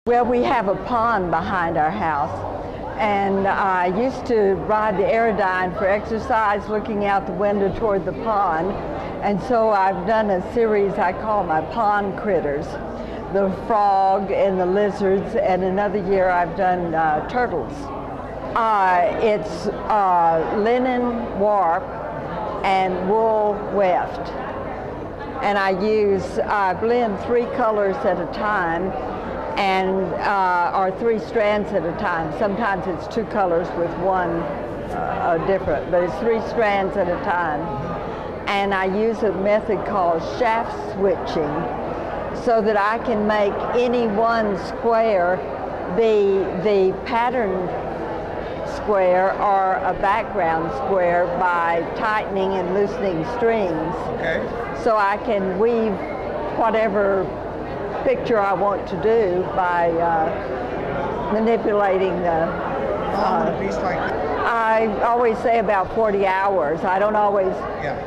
Well, we have a pond behind our house, and I used to ride the Aerodyne for exercise looking out the window toward the pond, and so I've done a series I call my pond critters, the frog and the lizards, and another year I've done turtles. It's linen warp and wool weft, and I blend 3 colors at a time, and or 3 strands at a time. Sometimes it's 2 colors with one different, but it's 3 strands at a time. And I use a method called shaft switching so that I can make any one square the pattern square or a background square by tightening and loosening strings. Okay. So I can weave whatever picture I want to do by manipulating the... How long would a piece like that? I always say about 40 hours. I don't always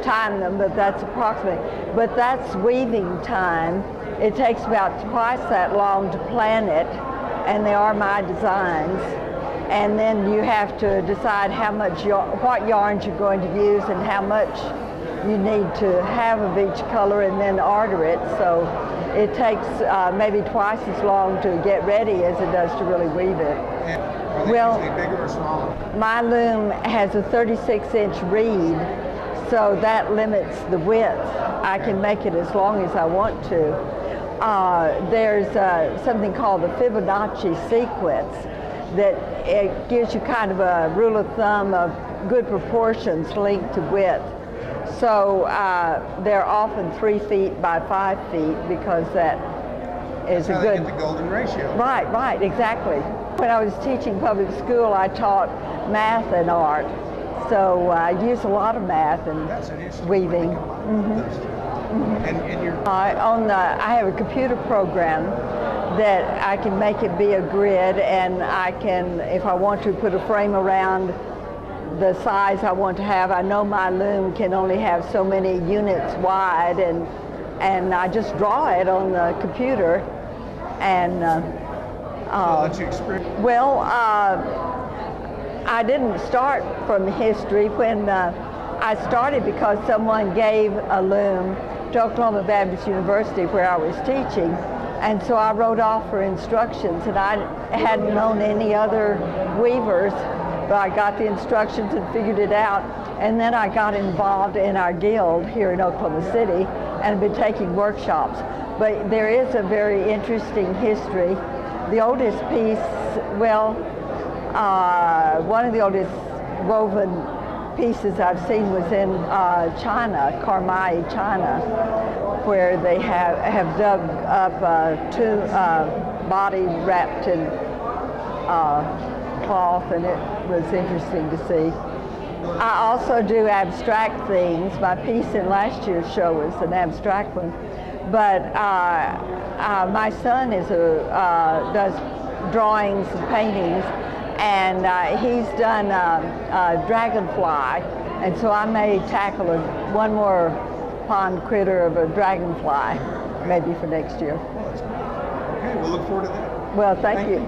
time them, but that's approximately. But that's weaving time. It takes about twice that long to plan it, and they are my designs. And then you have to decide what yarns you're going to use and how much you need to have of each color, and then order it. So it takes maybe twice as long to get ready as it does to really weave it. And are they usually bigger or smaller? My loom has a 36-inch reed, so that limits the width. I can make it as long as I want to. There's something called the Fibonacci sequence that it gives you kind of a rule of thumb of good proportions, length to width. So they're often 3 feet by 5 feet because that is That's a good... How they get the golden ratio. Right, exactly. When I was teaching public school, I taught math and art. So I use a lot of math and weaving. And you're... I have a computer program that I can make it be a grid, and I can, if I want to, put a frame around the size I want to have. I know my loom can only have so many units wide, and I just draw it on the computer. And well, I didn't start from history. When I started because someone gave a loom to Oklahoma Baptist University where I was teaching, and so I wrote off for instructions, and I hadn't known any other weavers. But I got the instructions and figured it out, and then I got involved in our guild here in Oklahoma City and been taking workshops. But there is a very interesting history. The oldest piece, well, one of the oldest woven pieces I've seen was in China, Karmai, China, where they have dug up 2 body wrapped in cloth, and it was interesting to see. I also do abstract things. My piece in last year's show was an abstract one, but my son does drawings and paintings, and he's done a dragonfly, and so I may tackle one more pond critter of a dragonfly maybe for next year. Okay, we'll look forward to that. Well, thank you.